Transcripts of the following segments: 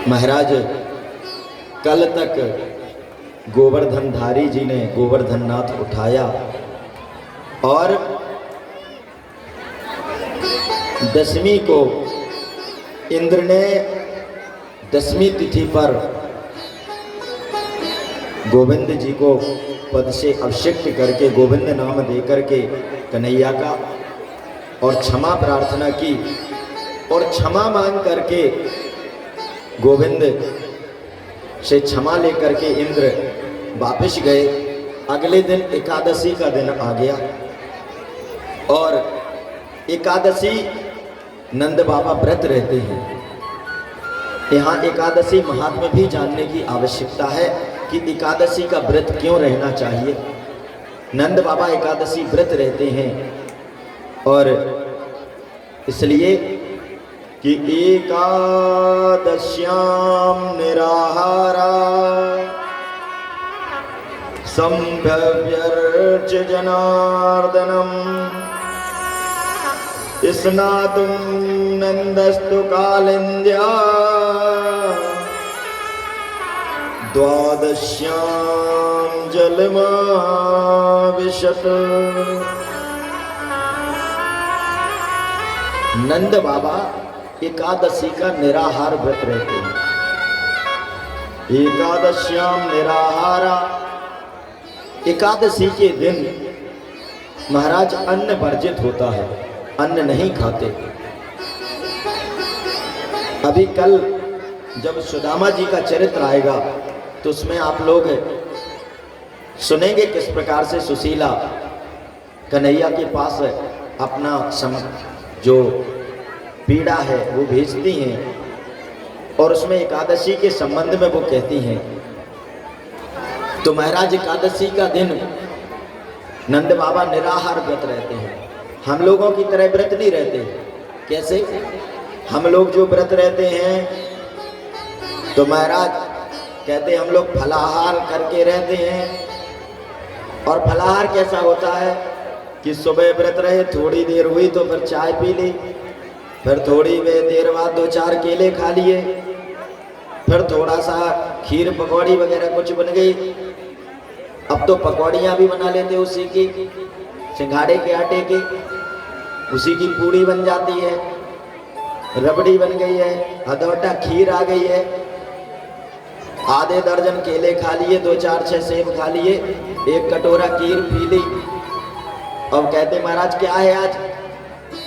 महाराज कल तक गोवर्धनधारी जी ने गोवर्धन नाथ उठाया और दशमी को इंद्र ने दशमी तिथि पर गोविंद जी को पद से अभिषिक्त करके गोविंद नाम दे करके कन्हैया का और क्षमा प्रार्थना की और क्षमा मांग करके गोविंद से क्षमा लेकर के इंद्र वापस गए। अगले दिन एकादशी का दिन आ गया और एकादशी नंद बाबा व्रत रहते हैं। यहाँ एकादशी महात्म्य भी जानने की आवश्यकता है कि एकादशी का व्रत क्यों रहना चाहिए। नंद बाबा एकादशी व्रत रहते हैं और इसलिए कि एकादश्याम निराहारा संभव्यर्च जनार्दनम स्नातुं नंदस्तु कालिंद्या द्वादश्याम जलमाविशत। नंद बाबा एकादशी का निराहार व्रत रहते हैं। एकादश्याम निराहारा, एकादशी के दिन महाराज अन्न वर्जित होता है, अन्न नहीं खाते। अभी कल जब सुदामा जी का चरित्र आएगा तो उसमें आप लोग सुनेंगे किस प्रकार से सुशीला कन्हैया के पास अपना जो पीड़ा है वो भेजती हैं और उसमें एकादशी के संबंध में वो कहती हैं। तो महाराज एकादशी का दिन नंद बाबा निराहार व्रत रहते हैं। हम लोगों की तरह व्रत नहीं रहते। कैसे? हम लोग जो व्रत रहते हैं तो महाराज कहते हम लोग फलाहार करके रहते हैं। और फलाहार कैसा होता है कि सुबह व्रत रहे, थोड़ी देर हुई तो फिर चाय पी ली, फिर थोड़ी देर बाद 2-4 केले खा लिए, फिर थोड़ा सा खीर पकौड़ी वगैरह कुछ बन गई। अब तो पकौड़ियाँ भी बना लेते उसी की, सिंघाड़े के आटे की, उसी की पूड़ी बन जाती है, रबड़ी बन गई है, हदौटा खीर आ गई है, आधे दर्जन केले खा लिए, 2-4-6 सेब खा लिए, 1 कटोरा खीर पी ली। अब कहते महाराज क्या है आज?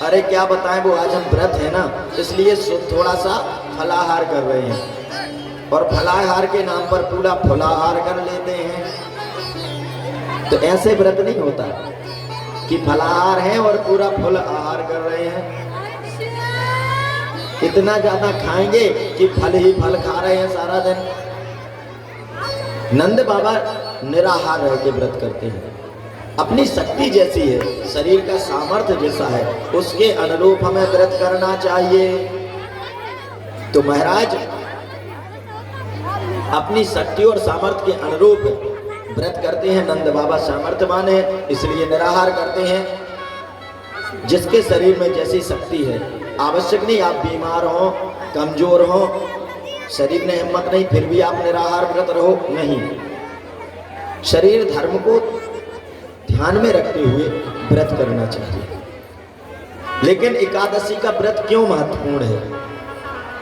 अरे क्या बताएं, वो आज हम व्रत है ना, इसलिए थोड़ा सा फलाहार कर रहे हैं। और फलाहार के नाम पर पूरा फलाहार कर लेते हैं। तो ऐसे व्रत नहीं होता कि फलाहार है और पूरा फल आहार कर रहे हैं। इतना ज्यादा खाएंगे कि फल ही फल खा रहे हैं सारा दिन। नंद बाबा निराहार रह के व्रत करते हैं। अपनी शक्ति जैसी है, शरीर का सामर्थ्य जैसा है, उसके अनुरूप हमें व्रत करना चाहिए। तो महाराज अपनी शक्ति और सामर्थ्य के अनुरूप व्रत करते हैं। नंद बाबा सामर्थ्यवान है इसलिए निराहार करते हैं। जिसके शरीर में जैसी शक्ति है, आवश्यक नहीं आप बीमार हो, कमजोर हो, शरीर में हिम्मत नहीं फिर भी आप निराहार व्रत रहो, नहीं। शरीर धर्म को ध्यान में रखते हुए व्रत करना चाहिए। लेकिन एकादशी का व्रत क्यों महत्वपूर्ण है,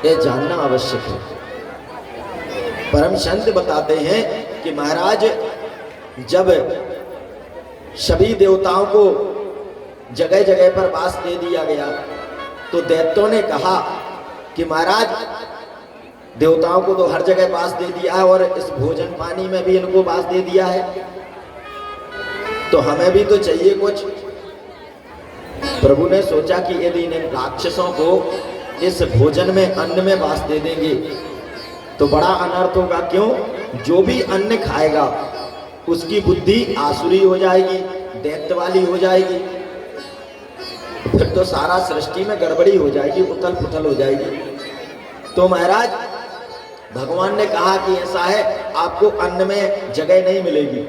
यह जानना आवश्यक है। परम संत बताते हैं कि महाराज जब सभी देवताओं को जगह जगह पर वास दे दिया गया तो दैत्यों ने कहा कि महाराज देवताओं को तो हर जगह वास दे दिया है और इस भोजन पानी में भी इनको वास दे दिया है, तो हमें भी तो चाहिए कुछ। प्रभु ने सोचा कि यदि इन राक्षसों को इस भोजन में अन्न में वास दे देंगे तो बड़ा अनर्थ होगा। क्यों? जो भी अन्न खाएगा उसकी बुद्धि आसुरी हो जाएगी, दैत्य वाली हो जाएगी, फिर तो सारा सृष्टि में गड़बड़ी हो जाएगी, उथल पुथल हो जाएगी। तो महाराज भगवान ने कहा कि ऐसा है, आपको अन्न में जगह नहीं मिलेगी।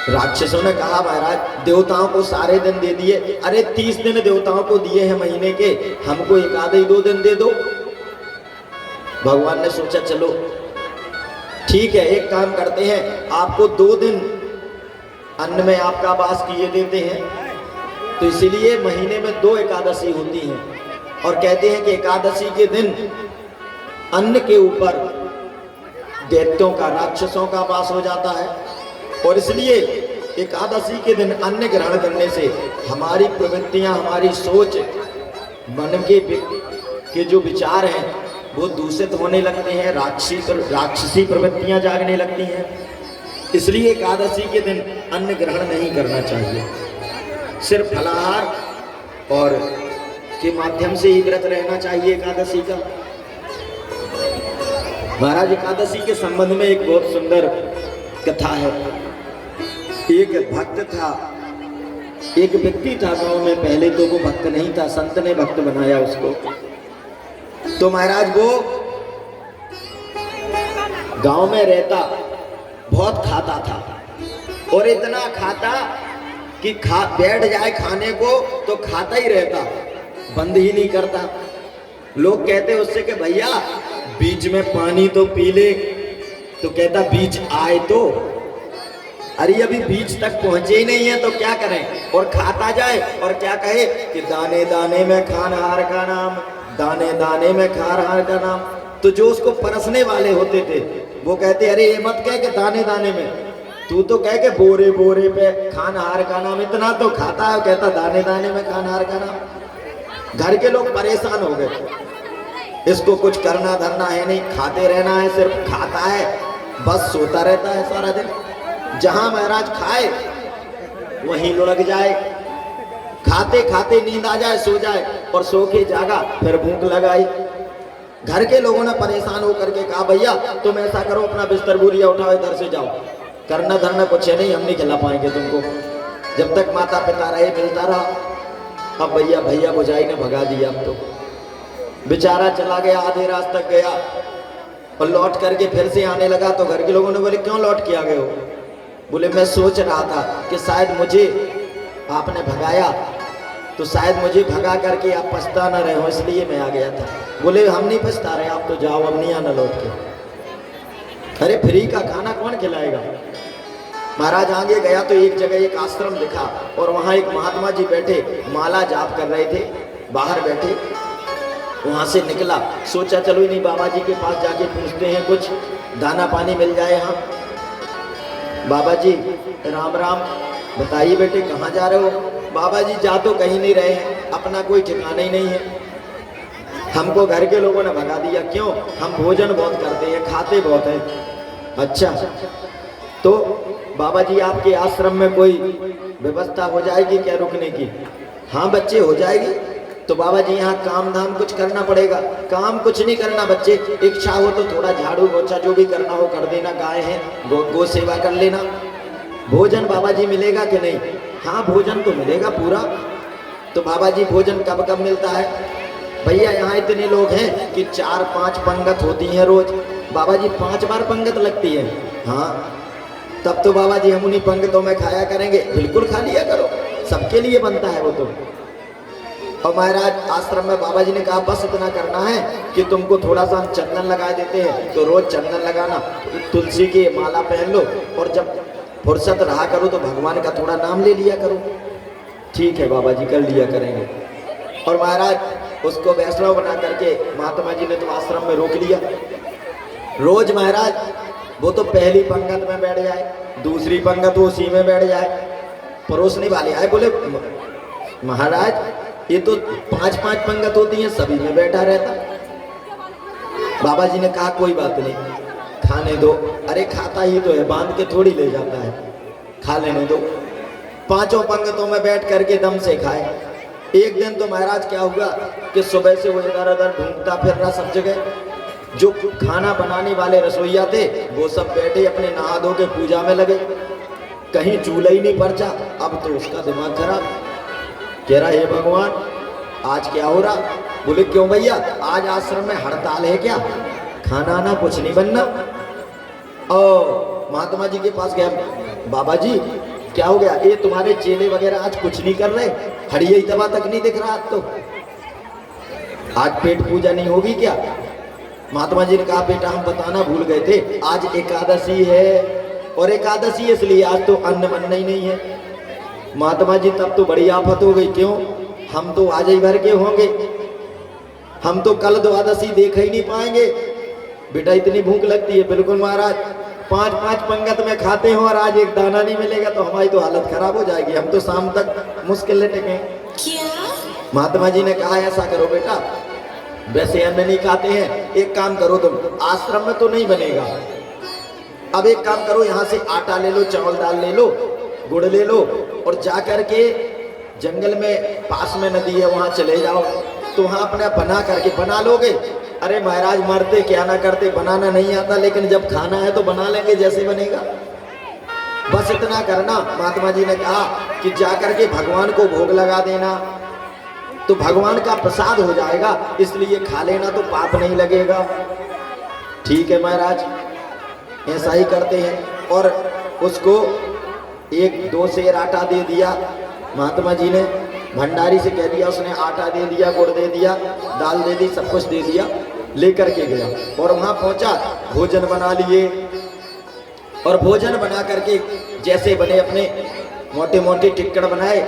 राक्षसों ने कहा महाराज देवताओं को सारे दिन दे दिए, अरे 30 दिन देवताओं को दिए हैं महीने के, हमको एक आधे 2 दिन दे दो। भगवान ने सोचा चलो ठीक है, एक काम करते हैं, आपको 2 दिन अन्न में आपका वास किए देते हैं। तो इसीलिए महीने में 2 एकादशी होती हैं और कहते हैं कि एकादशी के दिन अन्न के ऊपर दैत्यों का, राक्षसों का वास हो जाता है। और इसलिए एकादशी के दिन अन्न ग्रहण करने से हमारी प्रवृत्तियां, हमारी सोच, मन के जो विचार हैं वो दूषित होने लगते हैं, राक्षसी प्रवृत्तियां जागने लगती हैं। इसलिए एकादशी के दिन अन्न ग्रहण नहीं करना चाहिए, सिर्फ फलाहार और के माध्यम से ही व्रत रहना चाहिए एकादशी का। महाराज एकादशी के संबंध में एक बहुत सुंदर कथा है। एक भक्त था, एक व्यक्ति था गांव में। पहले तो वो भक्त नहीं था, संत ने भक्त बनाया उसको। तो महाराज वो गांव में रहता, बहुत खाता था और इतना खाता कि बैठ जाए खाने को तो खाता ही रहता, बंद ही नहीं करता। लोग कहते उससे कि भैया बीच में पानी तो पी ले, तो कहता बीच आए तो। अरे अभी बीच तक पहुंचे ही नहीं है तो क्या करें, और खाता जाए और क्या कहे कि दाने दाने में खानहार का नाम, दाने दाने में खानहार का नाम। तो जो उसको परसने वाले होते थे वो कहते अरे ये मत कह के दाने दाने में, तू तो कह के बोरे बोरे पे खानहार का नाम, इतना तो खाता है। कहता दाने दाने में खानहार का नाम। घर के लोग परेशान हो गए, इसको कुछ करना धरना है नहीं, खाते रहना है, सिर्फ खाता है, बस सोता रहता है सारा दिन। जहां महाराज खाए वहीं लुढ़क जाए, खाते खाते नींद आ जाए, सो जाए, और सो के जागा, फिर भूख लगाई। घर के लोगों ने परेशान होकर के कहा भैया तुम ऐसा करो, अपना बिस्तर बोरिया उठाओ, इधर से जाओ, करना धरना कुछ है नहीं, हम नहीं खिला पाएंगे तुमको। जब तक माता पिता रहे मिलता रहा। अब भैया भैया बुझाई ने भगा दिया। अब तो बेचारा चला गया, आधे रात तक गया और लौट करके फिर से आने लगा। तो घर के लोगों ने बोले क्यों लौट के आ गए हो? बोले मैं सोच रहा था कि शायद मुझे आपने भगाया, तो शायद मुझे भगा करके आप पछता न रहे हो, इसलिए मैं आ गया था। बोले हम नहीं पछता रहे, आप तो जाओ, अब नहीं आना लौट के। अरे फ्री का खाना कौन खिलाएगा? महाराज आगे गया तो एक जगह एक आश्रम दिखा और वहाँ एक महात्मा जी बैठे माला जाप कर रहे थे, बाहर बैठे। वहाँ से निकला, सोचा चलो नहीं बाबा जी के पास जाके पूछते हैं, कुछ दाना पानी मिल जाए। हाँ बाबा जी राम राम, बताइए बेटे कहाँ जा रहे हो? बाबा जी जा तो कहीं नहीं रहे हैं, अपना कोई ठिकाना ही नहीं है, हमको घर के लोगों ने भगा दिया। क्यों? हम भोजन बहुत करते हैं, खाते बहुत हैं। अच्छा तो बाबा जी आपके आश्रम में कोई व्यवस्था हो जाएगी क्या रुकने की? हाँ बच्चे हो जाएगी। तो बाबा जी यहाँ काम धाम कुछ करना पड़ेगा? काम कुछ नहीं करना बच्चे, इच्छा हो तो थोड़ा झाड़ू पोछा जो भी करना हो कर देना, गाय है गो सेवा कर लेना। भोजन बाबा जी मिलेगा कि नहीं? हाँ भोजन तो मिलेगा पूरा। तो बाबा जी भोजन कब कब मिलता है? भैया यहाँ इतने लोग हैं कि 4-5 पंगत होती हैं रोज। बाबा जी 5 बार पंगत लगती है। हाँ तब तो बाबा जी हम उन्हीं पंगतों में खाया करेंगे। बिल्कुल खा लिया करो, सबके लिए बनता है वो तो। और महाराज आश्रम में बाबा जी ने कहा बस इतना करना है कि तुमको थोड़ा सा हम चंदन लगा देते हैं, तो रोज चंदन लगाना, तुलसी की माला पहन लो, और जब फुर्सत रहा करो तो भगवान का थोड़ा नाम ले लिया करो। ठीक है बाबा जी कर लिया करेंगे। और महाराज उसको वैष्णव बना करके महात्मा जी ने तो आश्रम में रोक लिया। रोज महाराज वो तो पहली पंगत में बैठ जाए, दूसरी पंगत वो उसी में बैठ जाए। परोसने वाले आए, बोले महाराज ये तो 5-5 पंगत होती हैं, सभी में बैठा रहता। बाबा जी ने कहा कोई बात नहीं, खाने दो। अरे खाता ही तो है, बांध के थोड़ी ले जाता है, खा लेने दो। 5 पंगतों में बैठ करके दम से खाए। एक दिन तो महाराज क्या हुआ कि सुबह से वो इधर उधर ढूंढता फिर रहा सब जगह। जो खाना बनाने वाले रसोईया थे वो सब बैठे अपने नहा धो के पूजा में लगे, कहीं चूल्हा ही नहीं परचा। अब तो उसका दिमाग खराब, कह रहा हे भगवान आज क्या हो रहा? बोले क्यों भैया आज आश्रम में हड़ताल है क्या? खाना आना कुछ नहीं बनना। और महात्मा जी के पास गया, बाबा जी क्या हो गया? ये तुम्हारे चेले वगैरह आज कुछ नहीं कर रहे, हड़िया दवा तक नहीं दिख रहा। आज तो आज पेट पूजा नहीं होगी क्या? महात्मा जी ने कहा बेटा हम बताना भूल गए थे, आज एकादशी है, और एकादशी इसलिए आज तो अन्न बनना ही नहीं है। महात्मा जी तब तो बड़ी आफत हो गई, क्यों? हम तो आज ही भर के होंगे, हम तो कल द्वादशी देख ही नहीं पाएंगे। बेटा इतनी भूख लगती है? बिल्कुल महाराज, 5-5 पंगत में खाते हो और आज एक दाना नहीं मिलेगा तो हमारी तो हालत खराब हो जाएगी, हम तो शाम तक मुश्किल टिके। महात्मा जी ने कहा ऐसा करो बेटा, वैसे अन्न नहीं खाते हैं, एक काम करो तुम, आश्रम में तो नहीं बनेगा, अब एक काम करो यहाँ से आटा ले लो, चावल दाल ले लो, गुड़ ले लो, और जा कर के जंगल में पास में नदी है वहाँ चले जाओ, तो वहाँ अपने बना करके बना लोगे। अरे महाराज मरते क्या ना करते, बनाना नहीं आता, लेकिन जब खाना है तो बना लेंगे जैसे बनेगा, बस इतना करना। महात्मा जी ने कहा कि जा करके भगवान को भोग लगा देना, तो भगवान का प्रसाद हो जाएगा, इसलिए खा लेना तो पाप नहीं लगेगा। ठीक है महाराज, ऐसा ही करते हैं। और उसको 1-2 सेर आटा दे दिया महात्मा जी ने, भंडारी से कह दिया, उसने आटा दे दिया, गुड़ दे दिया, दाल दे दी, सब कुछ दे दिया, लेकर के गया और वहाँ पहुँचा, भोजन बना लिए, और भोजन बना करके जैसे बने अपने मोटे मोटे टिक्कड़ बनाए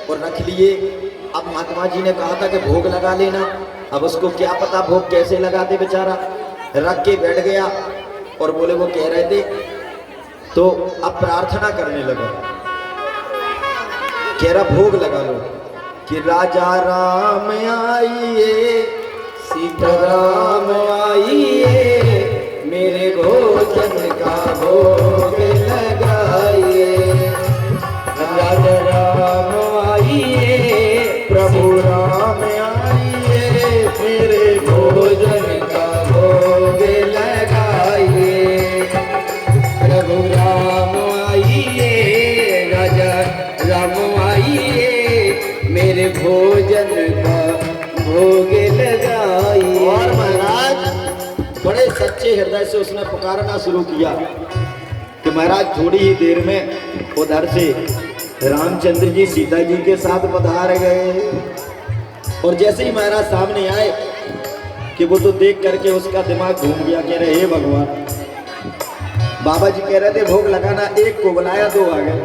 और रख लिए। अब महात्मा जी ने कहा था कि भोग लगा लेना, अब उसको क्या पता भोग कैसे लगाते, बेचारा रख के बैठ गया। और बोले वो कह रहे थे, तो अब प्रार्थना करने लगा, कह रहा भोग लगा लो कि राजा राम आइए, सीता राम आइए, मेरे भोजन का भोग लगाइए, राजा राम आइए, प्रभु राम आइए, मेरे भोजन का भोग लगाइए, प्रभु राम आइए, राजा राम आइए, मेरे भोजन का भोग लगाइए। और महाराज बड़े सच्चे हृदय से उसने पुकारना शुरू किया कि महाराज थोड़ी ही देर में उधर से रामचंद्र जी सीता जी के साथ पधार गए। और जैसे ही महाराज सामने आए कि वो तो देख करके उसका दिमाग घूम गया, कह रहे हे भगवान, बाबा जी कह रहे थे भोग लगाना, एक को बुलाया 2 आ गए,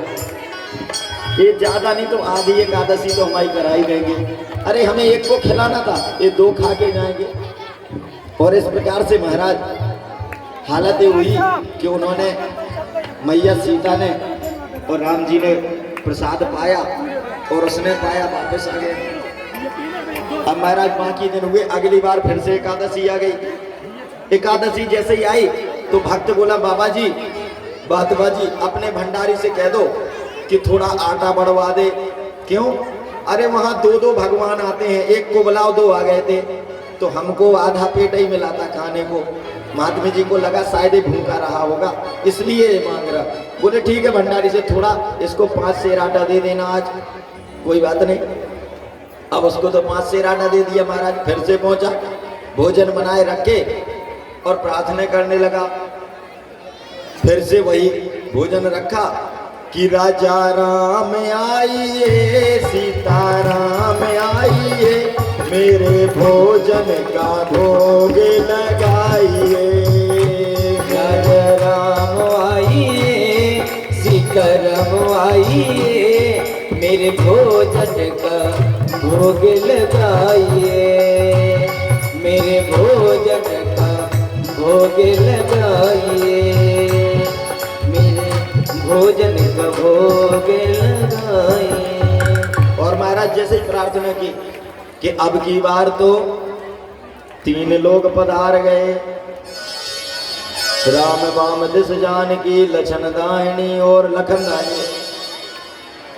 ये ज्यादा नहीं तो आधी एकादशी तो हमारी करा ही देंगे, अरे हमें एक को खिलाना था, ये 2 खा के जाएंगे। और इस प्रकार से महाराज हालत ये हुई कि उन्होंने, मैया सीता ने और राम जी ने प्रसाद पाया और उसने पाया, वापस आ गए। अब महाराज बाकी दिन हुए, अगली बार फिर से एकादशी आ गई। एकादशी जैसे ही आई तो भक्त बोला बाबा जी, बातबा जी अपने भंडारी से कह दो कि थोड़ा आटा बढ़वा दे। क्यों? अरे वहाँ 2-2 भगवान आते हैं, एक को बुलाओ, 2 आ गए थे, तो हमको आधा पेट ही मिला था खाने को। महात्मा जी को लगा शायद भूखा रहा होगा, इसलिए मांग रहा। बोले ठीक है भंडारी से थोड़ा इसको 5 सेर आटा दे देना आज, कोई बात नहीं। अब उसको तो 5 सेर आटा दे दिया महाराज, फिर से पहुंचा, भोजन बनाए रखे और प्रार्थना करने लगा। फिर से वही भोजन रखा कि राजा राम आइए, सीता राम आइए, मेरे भोजन का भोग लगाइए, राजा राम आइए, सीता राम आइए, मेरे भोजन का भोग लगाइए, मेरे भोजन का भोग लगाइए, मेरे भोजन का भोग लगाइए। और महाराज जैसे ही प्रार्थना की कि अब की बार तो 3 लोग पधार गए, राम वाम दिस जानकी, लछन दाहिनी और लखन दाहिनी।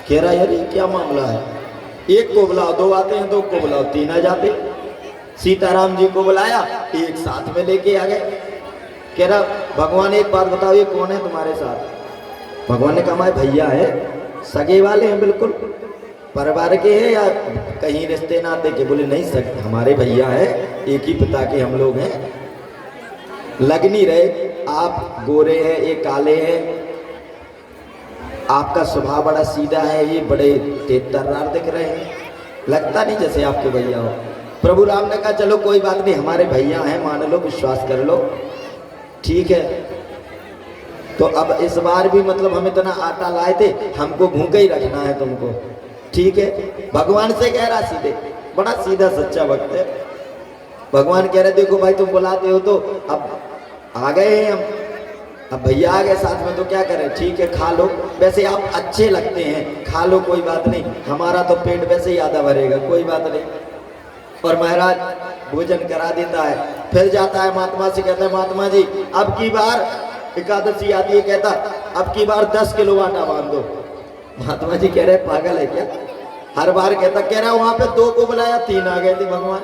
कह रहा यार ये क्या मामला है, एक को बुलाओ 2 आते हैं, 2 को बुलाओ 3 आ जाते। सीताराम जी को बुलाया, एक साथ में लेके आ गए। कह रहा भगवान एक बात बताओ, ये कौन है तुम्हारे साथ? भगवान ने कहा हमारे भैया है, सगे वाले हैं, बिल्कुल परिवार के हैं या कहीं रिश्ते नाते के? बोले नहीं सगे, हमारे भैया है, एक ही पिता के हम लोग हैं। लग नहीं रहे, आप गोरे हैं, ये काले हैं, आपका स्वभाव बड़ा सीधा है, ये बड़े तेज तर्रार दिख रहे हैं, लगता नहीं जैसे आपके भैया हो। प्रभु राम ने कहा चलो कोई बात नहीं, हमारे भैया हैं, मान लो, विश्वास कर लो, ठीक है। तो अब इस बार भी मतलब हम इतना आटा लाए थे, हमको भूखे ही रखना है तुमको, ठीक है। भगवान से कह रहा सीधे, बड़ा सीधा सच्चा भक्त है। भगवान कह रहे देखो भाई तुम बुलाते हो तो अब आ गए हैं हम, अब भैया आ गए साथ में तो क्या करें, ठीक है खा लो, वैसे आप अच्छे लगते हैं, खा लो कोई बात नहीं, हमारा तो पेट वैसे ही आधा भरेगा, कोई बात नहीं। और महाराज भोजन करा देता है, फिर जाता है महात्मा से, कहता है महात्मा जी अब की बार एकादशी आती है, कहता अब की बार 10 किलो आटा बांध दो। महात्मा जी कह रहे पागल है क्या, हर बार कहता, कह रहा वहां पे 2 को बुलाया 3 आ गए थे भगवान।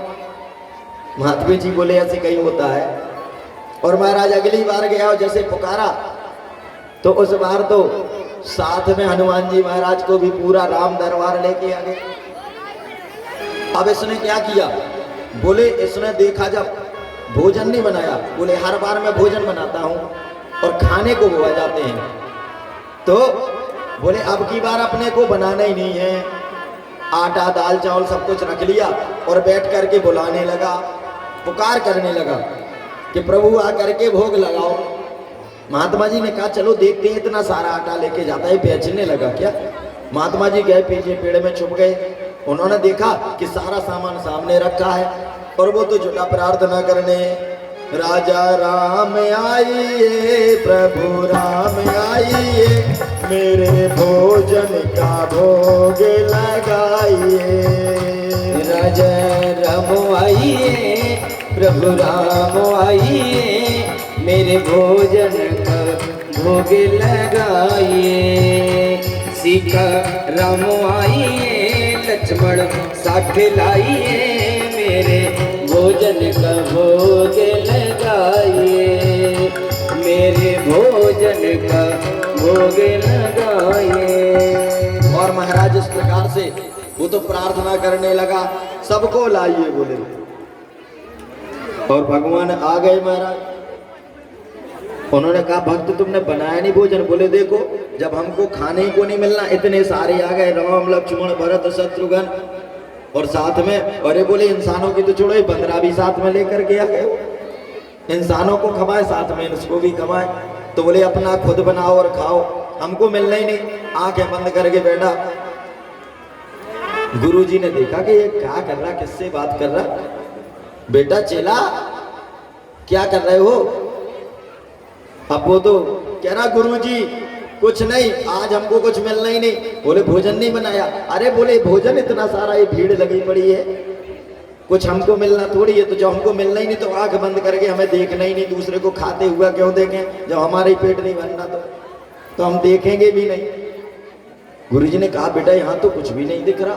महात्मा जी बोले ऐसे कहीं होता है। और महाराज अगली बार गया और जैसे पुकारा तो उस बार तो साथ में हनुमान जी महाराज को भी पूरा राम दरबार लेके आ गए। अब इसने क्या किया, बोले इसने देखा जब भोजन नहीं बनाया, बोले हर बार मैं भोजन बनाता हूं और खाने को वो आ जाते हैं, तो बोले अब की बार अपने को बनाना ही नहीं है, आटा दाल चावल सब कुछ रख लिया और बैठ करके बुलाने लगा, पुकार करने लगा कि प्रभु आ करके भोग लगाओ। महात्मा जी ने कहा चलो देखते हैं, इतना सारा आटा लेके जाता है, बेचने लगा क्या। महात्मा जी गए पीछे पेड़ में छुप गए, उन्होंने देखा कि सारा सामान सामने रखा है और वो तो जुटा प्रार्थना करने, राजा राम आइए, प्रभु राम आइए, मेरे भोजन का भोग लगाइए। राजा राम आइए, प्रभु राम आइए, मेरे भोजन का भोग लगाइए। सीता राम आइए, लक्ष्मण साथ लाइए, मेरे भोजन का भोग लगाइए, मेरे भोजन का भोग लगाइए। और महाराज इस प्रकार से वो तो प्रार्थना करने लगा, सबको लाइए बोले, और भगवान आ गए महाराज। उन्होंने कहा भक्त तुमने बनाया नहीं भोजन, बोले देखो जब हमको खाने को नहीं मिलना, इतने सारे आ गए, राम लक्ष्मण भरत शत्रुघ्न और साथ में, अरे बोले इंसानों की तो छोड़ो, बंदरा भी साथ में लेकर के आ गए, इंसानों को खवाए साथ में इसको भी खवाए, तो बोले अपना खुद बनाओ और खाओ, हमको मिलना ही नहीं। आंखें बंद करके बैठा। गुरुजी ने देखा कि ये क्या कर रहा, किससे बात कर रहा, बेटा चेला क्या कर रहे हो। अब वो तो कह रहा गुरुजी कुछ नहीं, आज हमको कुछ मिलना ही नहीं। बोले भोजन नहीं बनाया, अरे बोले भोजन इतना सारा, ये भीड़ लगी पड़ी है, कुछ हमको मिलना थोड़ी है, तो जब हमको मिलना ही नहीं तो आंख बंद करके हमें देखना ही नहीं, दूसरे को खाते हुआ क्यों देखें, जब हमारा ही पेट नहीं भरना तो हम देखेंगे भी नहीं। गुरुजी ने कहा बेटा यहाँ तो कुछ भी नहीं दिख रहा।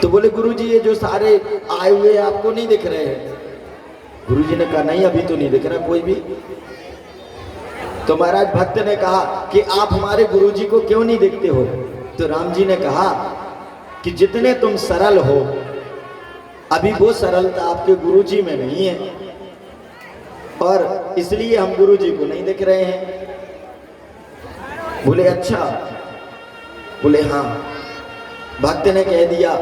तो बोले गुरुजी ये जो सारे आए हुए आपको नहीं दिख रहे हैं। गुरुजी ने कहा नहीं अभी तो नहीं दिख रहा कोई भी। तो महाराज भक्त ने कहा कि आप हमारे गुरुजी को क्यों नहीं देखते हो। तो राम जी ने कहा कि जितने तुम सरल हो, अभी वो सरलता आपके गुरुजी में नहीं है, और इसलिए हम गुरुजी को नहीं देख रहे हैं। बोले अच्छा, बोले हाँ। भक्त ने कह दिया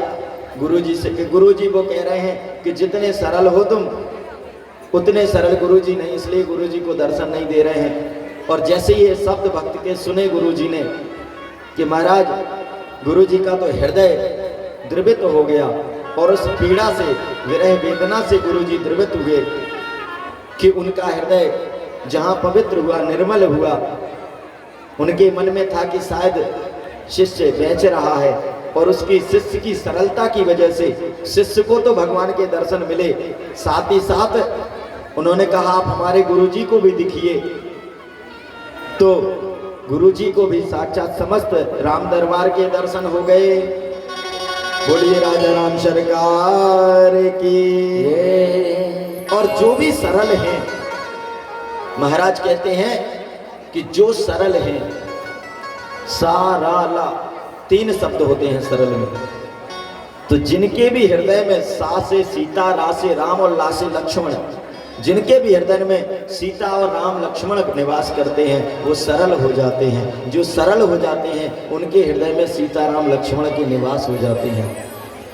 गुरुजी से कि गुरुजी वो कह रहे हैं कि जितने सरल हो तुम उतने सरल गुरुजी नहीं, इसलिए गुरुजी को दर्शन नहीं दे रहे हैं। और जैसे ये शब्द भक्त के सुने गुरुजी ने कि महाराज गुरुजी का तो हृदय द्रवित हो गया, और उस पीड़ा से, विरह वेदना से गुरुजी द्रवित हुए कि उनका हृदय जहाँ पवित्र हुआ, निर्मल हुआ, उनके मन में था कि शायद शिष्य बेच रहा है, और उसकी शिष्य की सरलता की वजह से शिष्य को तो भगवान के दर्शन मिले, साथ ही साथ उन्होंने कहा आप हमारे गुरुजी को भी दिखिए। तो गुरुजी को भी साक्षात समस्त राम दरबार के दर्शन हो गए। बोलिए राजा राम सरकार की। और जो भी सरल हैं, महाराज कहते हैं कि जो सरल हैं, साराला 3 शब्द होते हैं सरल में। तो जिनके भी हृदय में सा से सीता, रा से राम और ला से लक्ष्मण, जिनके भी हृदय में सीता और राम लक्ष्मण निवास करते हैं वो सरल हो जाते हैं। जो सरल हो जाते हैं उनके हृदय में सीता राम लक्ष्मण के निवास हो जाते हैं।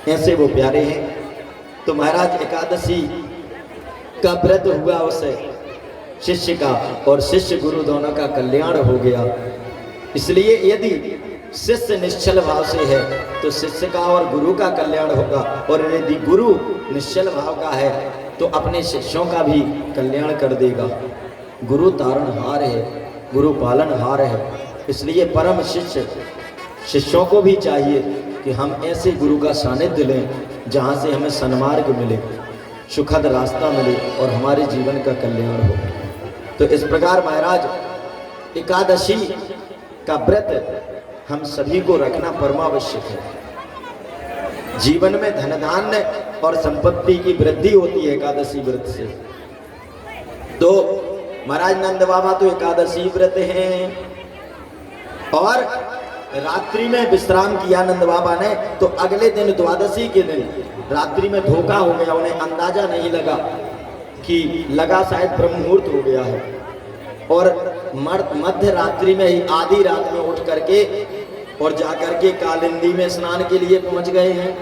ऐसे वो प्यारे हैं। तो महाराज एकादशी का व्रत हुआ उसे शिष्य का और शिष्य गुरु दोनों का कल्याण हो गया। इसलिए यदि शिष्य निश्चल भाव से है तो शिष्य का और गुरु का कल्याण होगा, और यदि गुरु निश्चल भाव का है तो अपने शिष्यों का भी कल्याण कर देगा। गुरु तारणहार है, गुरु पालनहार है। इसलिए परम शिष्य शिष्यों को भी चाहिए कि हम ऐसे गुरु का सानिध्य लें जहाँ से हमें सन्मार्ग मिले, सुखद रास्ता मिले और हमारे जीवन का कल्याण हो। तो इस प्रकार महाराज एकादशी का व्रत हम सभी को रखना परमावश्यक है। जीवन में धन धान्य और संपत्ति की वृद्धि होती है एकादशी व्रत से। तो महाराज नंद बाबा तो एकादशी व्रत हैं और रात्रि में विश्राम किया नंद बाबा ने। तो अगले दिन द्वादशी के दिन रात्रि में धोखा हो गया, उन्हें अंदाजा नहीं लगा कि लगा शायद ब्रह्म मुहूर्त हो गया है, और मध्य रात्रि में ही आधी रात में उठ करके और जाकर के कालिंदी में स्नान के लिए पहुंच गए हैं।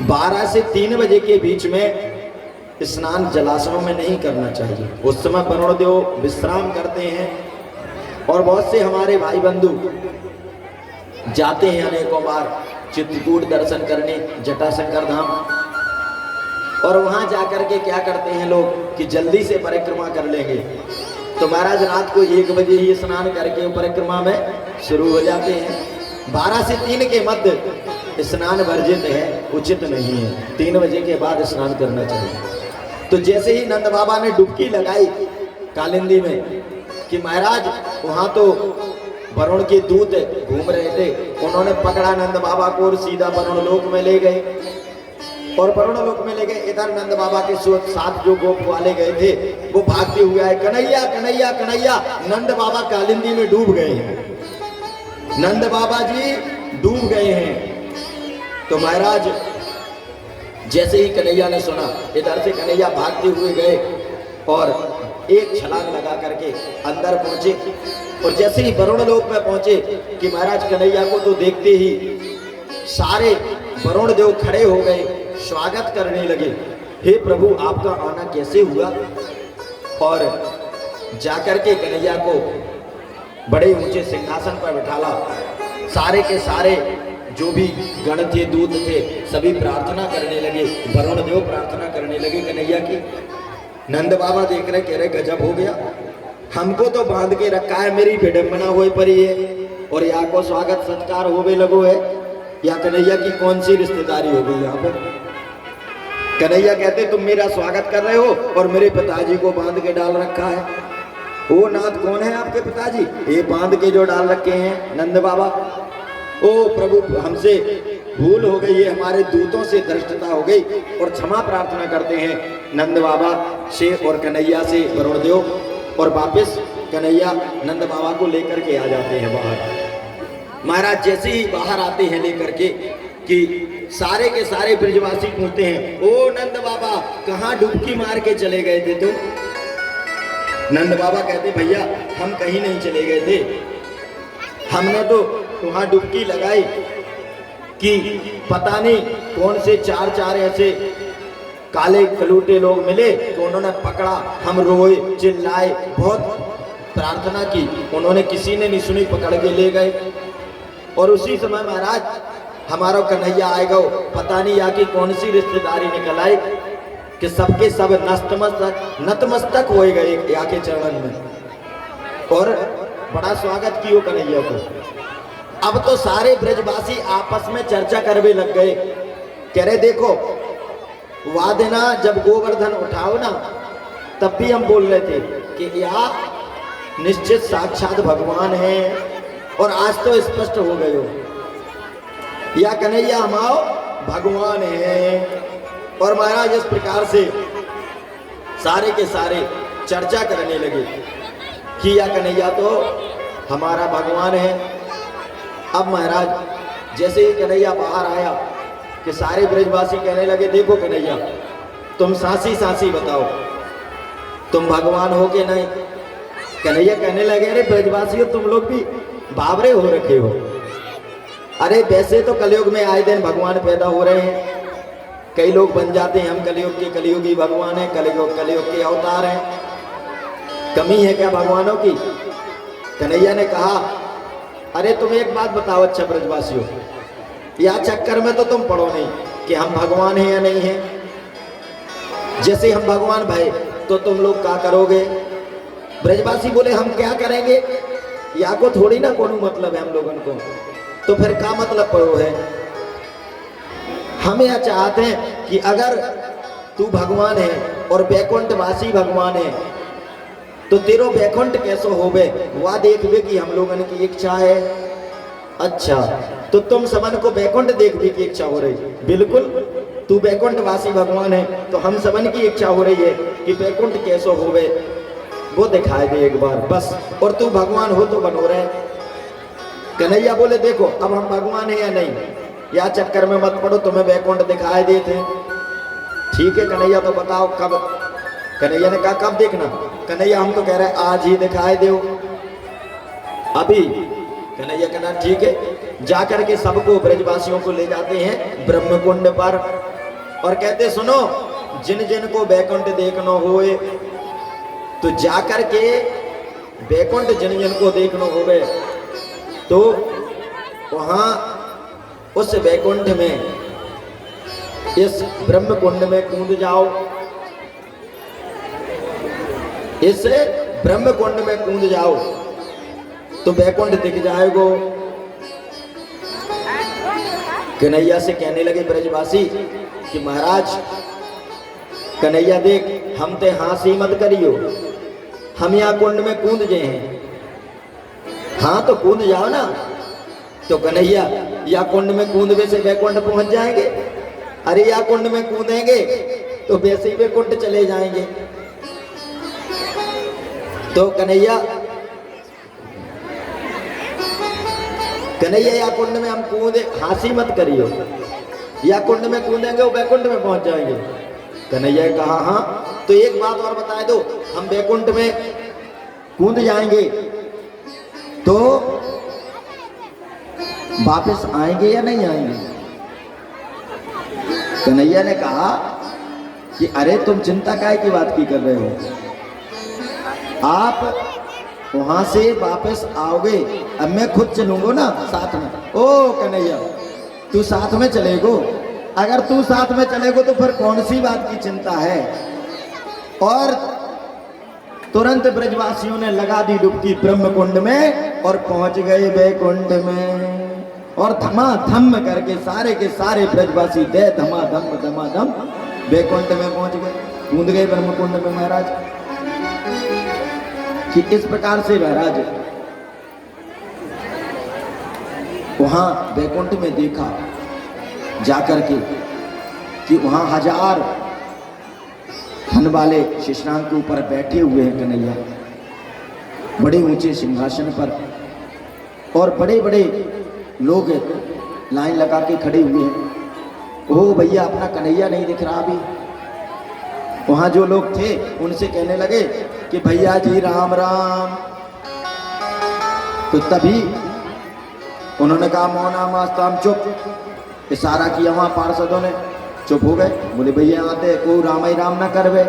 12 से 3 बजे के बीच में स्नान जलाशयों में नहीं करना चाहिए। उस समय वरुण देव विश्राम करते हैं और बहुत से हमारे भाई बंधु जाते हैं अनेकों बार चित्रकूट दर्शन करने, जटाशंकर धाम, और वहां जाकर के क्या करते हैं लोग कि जल्दी से परिक्रमा कर लेंगे। तो महाराज रात को 1 बजे ही स्नान करके परिक्रमा में शुरू हो जाते हैं। 12 से 3 के मध्य स्नान वर्जित है, उचित नहीं है। 3 बजे के बाद स्नान करना चाहिए। तो जैसे ही नंद बाबा ने डुबकी लगाई कालिंदी में कि महाराज वहां तो वरुण के दूत घूम रहे थे, उन्होंने पकड़ा नंद बाबा को और सीधा वरुण लोक में ले गए। और वरुण लोक में ले गए, इधर नंद बाबा के साथ जो गोप वाले गए थे वो भागते हुए आए, कन्हैया कन्हैया कन्हैया। नंद बाबा कालिंदी में डूब गए हैं, नंद बाबा जी डूब गए हैं। तो महाराज जैसे ही कन्हैया ने सुना, इधर से कन्हैया भागते हुए गए और एक छलांग लगा करके अंदर पहुंचे। और जैसे ही वरुण लोक में पहुंचे कि महाराज कन्हैया को तो देखते ही सारे वरुण देव खड़े हो गए, स्वागत करने लगे। हे प्रभु आपका आना कैसे हुआ? और जाकर के कन्हैया को बड़े ऊंचे सिंहासन पर बैठाला। सारे के सारे जो भी गण थे, दूत थे, सभी प्रार्थना करने लगे। वरुण देव प्रार्थना करने लगे कन्हैया की। नंद बाबा देख रहे, कह रहे गजब हो गया, हमको तो बांध के रखा है, मेरी विडंबना हो पड़ी है और यहाँ को स्वागत सत्कार होवे लगो है। या कन्हैया की कौन सी रिश्तेदारी हो गई यहाँ पर? कन्हैया कहते तुम मेरा स्वागत कर रहे हो और मेरे पिताजी को बांध के डाल रखा है। ओ नाथ कौन है आपके पिताजी? ये बांध के जो डाल रखे हैं नंद बाबा। ओ प्रभु हमसे भूल हो गई है, हमारे दूतों से धृष्टता हो गई और क्षमा प्रार्थना करते हैं नंद बाबा से और कन्हैया से वरुण देव। और वापस कन्हैया नंद बाबा को लेकर के आ जाते हैं बाहर। महाराज जैसे ही बाहर आते हैं लेकर के कि सारे के सारे ब्रजवासी पूछते हैं, ओ नंद बाबा कहाँ डुबकी मार के चले गए थे तुम? नंद बाबा कहते भैया हम कहीं नहीं चले गए थे, हमने तो वहां डुबकी लगाई कि पता नहीं कौन से चार ऐसे काले कलूटे लोग मिले तो उन्होंने पकड़ा, हम रोए चिल्लाए, बहुत प्रार्थना की, उन्होंने किसी ने नहीं सुनी, पकड़ के ले गए। और उसी समय महाराज हमारा कन्हैया आएगा, पता नहीं आके कौन सी रिश्तेदारी निकल आई कि सबके सब नतमस्तक हो गए आके चरणन में और बड़ा स्वागत किया कन्हैया को। अब तो सारे ब्रजवासी आपस में चर्चा करने लग गए, कह रहे देखो वादना जब गोवर्धन उठाओ ना तब भी हम बोल रहे थे कि यह निश्चित साक्षात भगवान है, और आज तो स्पष्ट हो गए हो या कन्हैया हमाओ भगवान है। और महाराज इस प्रकार से सारे के सारे चर्चा करने लगे कि या कन्हैया तो हमारा भगवान है। अब महाराज जैसे ही कन्हैया बाहर आया कि सारे ब्रजवासी कहने लगे देखो कन्हैया तुम सांसी सांसी बताओ तुम भगवान हो के नहीं? कन्हैया कहने लगे अरे ब्रजवासियों तुम लोग भी बावरे हो रखे हो, अरे वैसे तो कलयुग में आए दिन भगवान पैदा हो रहे हैं, कई लोग बन जाते हैं हम कलयुग के कलयुगी भगवान है, कलयुग के अवतार हैं। कमी है क्या भगवानों की? कन्हैया ने कहा अरे तुम एक बात बताओ अच्छा ब्रजवासियों, या चक्कर में तो तुम पढ़ो नहीं कि हम भगवान हैं या नहीं हैं। जैसे हम भगवान भाई तो तुम लोग क्या करोगे? ब्रजवासी बोले हम क्या करेंगे, या को थोड़ी ना कोनो मतलब है हम लोगों को, तो फिर क्या मतलब पढ़ो है? हम यह चाहते हैं कि अगर तू भगवान है और वैकुंठवासी भगवान है तो तेरो वैकुंठ कैसो होवे वह देखवे कि हम लोगों की इच्छा है। अच्छा तो तुम सबन को वैकुंठ देखने की इच्छा हो रही? बिल्कुल, तू वैकुंठवासी भगवान है तो हम सबन की इच्छा हो रही है कि वैकुंठ कैसो होवे वो दिखाई दे एक बार बस, और तू भगवान हो तो बनो रहे। कन्हैया बोले देखो अब हम भगवान है या नहीं, या चक्कर में मत पड़ो, तुम्हें वैकुंठ दिखाई देते। ठीक है कन्हैया तो बताओ कब? कन्हैया ने कहा कब देखना? कन्हैया हम तो कह रहे हैं आज ही दिखाई दो, अभी। कन्हैया कहना ठीक है, जाकर के सबको ब्रजवासियों को ले जाते हैं ब्रह्मकुंड पर और कहते सुनो जिन जिन को वैकुंठ देखना होए तो जाकर के वैकुंठ जिन जिन को देखना होवे तो वहां उस वैकुंठ में इस ब्रह्मकुंड में कूद जाओ, इस ब्रह्मकुंड में कूद जाओ तो वैकुंठ दिख जाएगो। कन्हैया से कहने लगे ब्रजवासी कि महाराज कन्हैया देख हम ते हासी मत करियो, हम यहाँ कुंड में कूद गए हैं। हाँ तो कूद जाओ ना। तो कन्हैया या कुंड में कूदने से वैकुंठ पहुंच जाएंगे? अरे या कुंड में कूदेंगे तो वैसे ही वैकुंठ चले जाएंगे। तो कन्हैया या कुंड में हम कूदे, हासी मत करियो, या कुंड में कूदेंगे वो वैकुंठ में पहुंच जाएंगे। कन्हैया ने कहा हाँ तो एक बात और बता दो, हम वैकुंठ में कूद जाएंगे तो वापस आएंगे या नहीं आएंगे? कन्हैया ने कहा कि अरे तुम चिंता काहे की बात की कर रहे हो, आप वहां से वापस आओगे, अब मैं खुद चलूंगा ना साथ में। ओ कन्हैया तू साथ में चलेगो? अगर तू साथ में चलेगो तो फिर कौन सी बात की चिंता है। और तुरंत ब्रजवासियों ने लगा दी डुबकी ब्रह्मकुंड में और पहुंच गए वैकुंठ में, और धमाधम करके सारे के सारे ब्रजवासी दे धमाधम वैकुंठ में पहुंच गए, कूद गए ब्रह्मकुंड में। महाराज कि इस प्रकार से महाराज वहां वैकुंठ में देखा जाकर के कि वहां हजार धन वाले शेषनाग के ऊपर बैठे हुए हैं कन्हैया, बड़े ऊंचे सिंहासन पर, और बड़े बड़े लोग लाइन लगा के खड़े हुए हैं। ओ भैया अपना कन्हैया नहीं दिख रहा अभी। वहां जो लोग थे उनसे कहने लगे कि भैया जी राम राम। तो तभी उन्होंने कहा मौना मास्ताम चुप। इशारा किया वहां पार्षदों ने, चुप हो गए। बोले भैया आते को राम ही राम ना करवे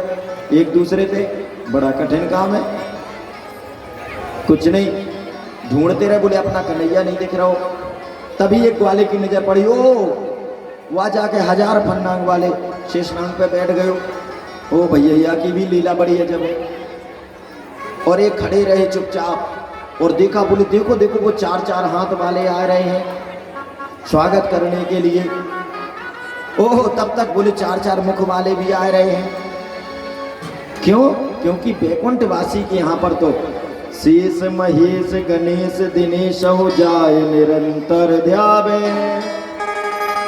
एक दूसरे से, बड़ा कठिन काम है। कुछ नहीं ढूंढते रहे, बोले अपना कन्हैया नहीं दिख रहा हो। तभी एक ग्वाले की नजर पड़ी, ओ वहां जाके हजार फन्नांग वाले शेषनाग पे बैठ गए। ओ भैया की भी लीला बड़ी है जब। और एक खड़े रहे चुपचाप और देखा, बोले देखो देखो वो चार चार हाथ वाले आ रहे हैं स्वागत करने के लिए। ओह तब तक बोले चार चार मुख वाले भी आ रहे हैं। क्यों? क्योंकि वैकुंठवासी के यहाँ पर तो शेष महेश गणेश दिनेश हो जाए निरंतर ध्यावे,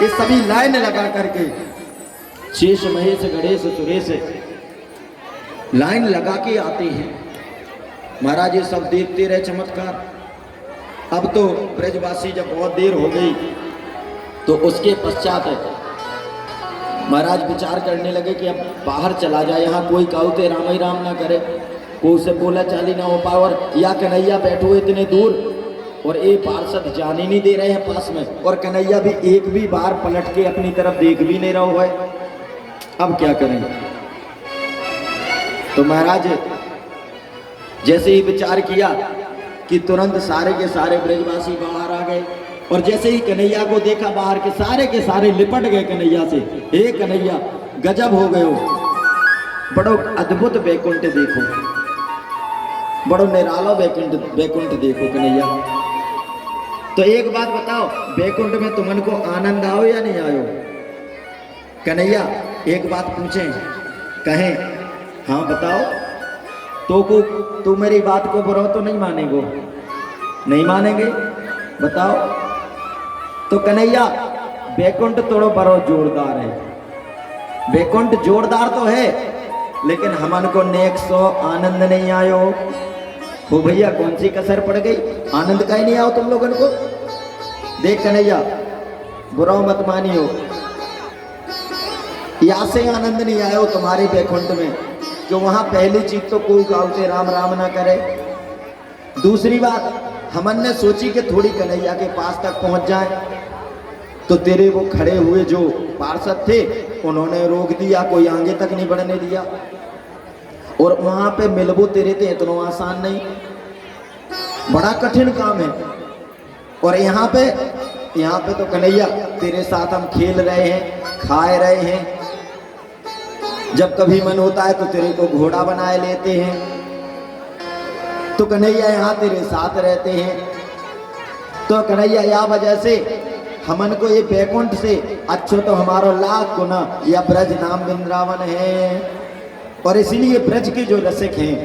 ये सभी लाइन लगा करके शेष महेश गणेश सुरेश लाइन लगा के आते हैं। महाराज ये सब देखते रहे चमत्कार। अब तो ब्रजवासी जब बहुत देर हो गई तो उसके पश्चात महाराज विचार करने लगे कि अब बाहर चला जाए, यहाँ कोई कहते राम ही राम ना करे, कोई से बोला चाली ना हो पावर, या कन्हैया बैठो इतने दूर और ये पार्षद जाने नहीं दे रहे हैं पास में, और कन्हैया भी एक भी बार पलट के अपनी तरफ देख भी नहीं रहा है। अब क्या करें? तो महाराज जैसे ही विचार किया कि तुरंत सारे के सारे ब्रजवासी बाहर आ गए, और जैसे ही कन्हैया को देखा बाहर के सारे लिपट गए कन्हैया से। हे कन्हैया, गजब हो गए हो, बड़ो अद्भुत बैकुंठ देखो, बड़ो निराला बैकुंठ देखो कन्हैया। तो एक बात बताओ, बैकुंठ में तुमन को आनंद आओ या नहीं आयो? कन्हैया एक बात पूछें, कहें हाँ बताओ, तो मेरी बात को बुरा तो नहीं मानेगो? नहीं मानेंगे? बताओ। तो कन्हैया बैकुंठ थोड़ा बड़ो जोरदार है, बैकुंठ जोरदार तो है, लेकिन हमन को नेक सो आनंद नहीं आयो। हो भैया, कौन सी कसर पड़ गई? आनंद का ही नहीं आओ तुम लोगन को? देख कन्हैया, बुरा मत मानियो, यहाँ से आनंद नहीं आयो तुम्हारे बैकुंठ में, कि वहां पहली चीज तो कोई गाँव से राम राम ना करे। दूसरी बात, हमन ने सोची कि थोड़ी कन्हैया के पास तक पहुंच जाए, तो तेरे वो खड़े हुए जो पार्षद थे उन्होंने रोक दिया, कोई आगे तक नहीं बढ़ने दिया। और वहां पे मिलबो तेरे थे इतना आसान नहीं, बड़ा कठिन काम है। और यहाँ पे तो कन्हैया तेरे साथ हम खेल रहे हैं, खाए रहे हैं, जब कभी मन होता है तो तेरे को घोड़ा बनाए लेते हैं, तो कन्हैया यहाँ तेरे साथ रहते हैं। तो कन्हैया या वजह से हमन को ये बैकुंठ से अच्छो तो हमारो लाख गुना या ब्रज धाम वृंदावन है, और इसीलिए ब्रज के जो रसिक हैं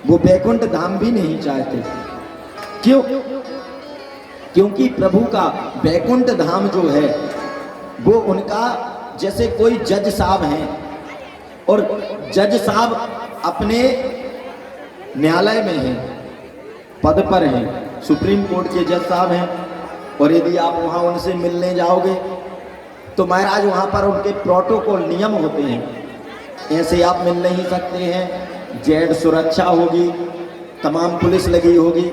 वो बैकुंठ धाम भी नहीं चाहते। क्यों? क्योंकि प्रभु का बैकुंठ धाम जो है वो उनका, जैसे कोई जज साहब हैं, और जज साहब अपने न्यायालय में हैं, पद पर हैं, सुप्रीम कोर्ट के जज साहब हैं, और यदि आप वहाँ उनसे मिलने जाओगे तो महाराज वहाँ पर उनके प्रोटोकॉल नियम होते हैं, ऐसे आप मिल नहीं सकते हैं, जेड सुरक्षा होगी, तमाम पुलिस लगी होगी,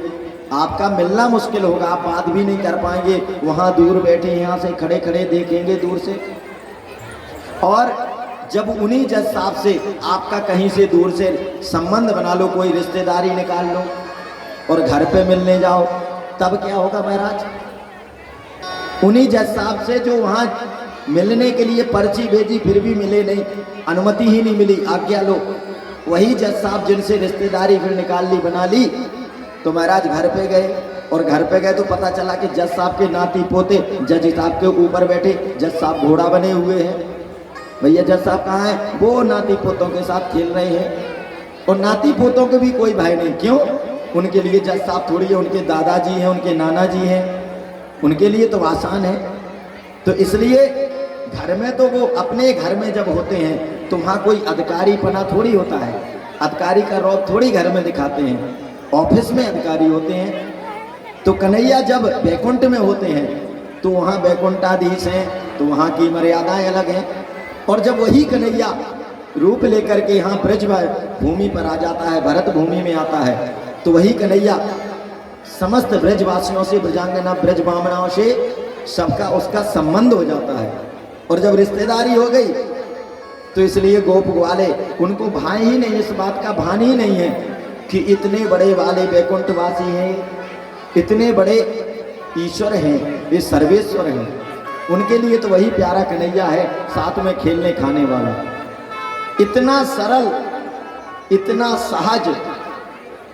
आपका मिलना मुश्किल होगा, आप बात भी नहीं कर पाएंगे, वहाँ दूर बैठे यहाँ से खड़े खड़े देखेंगे दूर से। और जब उन्हीं जज साहब से आपका कहीं से दूर से संबंध बना लो, कोई रिश्तेदारी निकाल लो और घर पे मिलने जाओ, तब क्या होगा महाराज? उन्हीं जज साहब से जो वहाँ मिलने के लिए पर्ची भेजी फिर भी मिले नहीं, अनुमति ही नहीं मिली, आज्ञा लो, वही जज साहब जिनसे रिश्तेदारी फिर निकाल ली, बना ली, तो महाराज घर पे गए, और घर पे गए तो पता चला कि जज साहब के नाती पोते जज साहब के ऊपर बैठे, जज साहब घोड़ा बने हुए हैं। भैया जज साहब कहाँ हैं? वो नाती पोतों के साथ खेल रहे हैं, और नाती पोतों के भी कोई भाई नहीं। क्यों? उनके लिए जज साहब थोड़ी है, उनके दादाजी हैं, उनके नाना जी हैं, उनके लिए तो आसान है। तो इसलिए घर में तो वो अपने घर में जब होते हैं तो वहाँ कोई अधिकारी पना थोड़ी होता है, अधिकारी का रौब थोड़ी घर में दिखाते हैं, ऑफिस में अधिकारी होते हैं। तो कन्हैया जब बैकुंठ में होते हैं तो वहाँ बैकुंठाधीश हैं, तो वहाँ की मर्यादाएं अलग हैं। और जब वही कन्हैया रूप लेकर के यहाँ ब्रज भूमि पर आ जाता है, भरत भूमि में आता है, तो वही कन्हैया समस्त ब्रजवासियों से, ब्रजांगना ब्रज बामनाओं से सबका उसका संबंध हो जाता है। और जब रिश्तेदारी हो गई तो इसलिए गोप वाले उनको भान ही नहीं, इस बात का भान ही नहीं है कि इतने बड़े वाले बैकुंठवासी हैं, इतने बड़े ईश्वर हैं, ये सर्वेश्वर हैं। उनके लिए तो वही प्यारा कन्हैया है, साथ में खेलने खाने वाला, इतना सरल, इतना सहज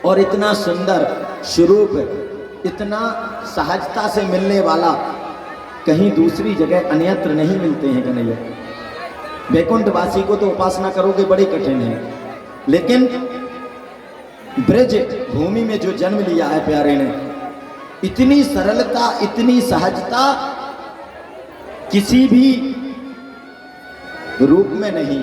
और इतना सुंदर स्वरूप, इतना सहजता से मिलने वाला कहीं दूसरी जगह अन्यत्र नहीं मिलते हैं कन्हैया। बैकुंठवासी को तो उपासना करोगे बड़ी कठिन है, लेकिन ब्रज भूमि में जो जन्म लिया है प्यारे ने, इतनी सरलता, इतनी सहजता किसी भी रूप में नहीं।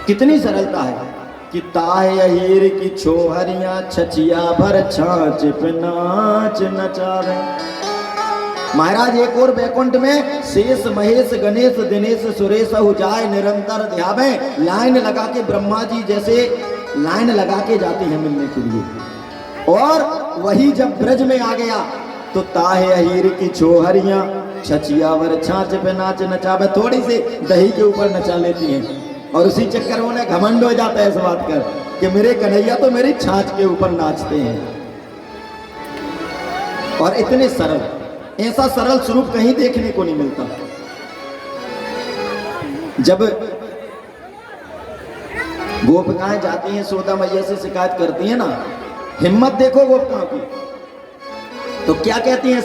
कितनी सरलता है कि ताय अहीर की छोहरियां छचिया भर छाछ पे नाच नचावे। महाराज एक और बैकुंठ में शेष महेश गणेश दिनेश सुरेश जाए निरंतर ध्यावे, लाइन लगा के ब्रह्मा जी जैसे लाइन लगा के जाते हैं मिलने के लिए। और वही जब ब्रज में आ गया तो ताहे अहीर की छोहरियां छचियावर छाछ पे नाच नचावे, थोड़ी सी दही के ऊपर नचा लेती हैं और उसी चक्कर में उन्हें घमंड हो जाता है इस बात कर कि मेरे कन्हैया तो मेरी छाछ के ऊपर नाचते हैं। और इतने सरल, ऐसा सरल स्वरूप कहीं देखने को नहीं मिलता। जब गोपिकाएं जाती हैं सोदा मैया से शिकायत करती हैं ना, हिम्मत देखो गोपिकाओं की, तो क्या कहती हैं?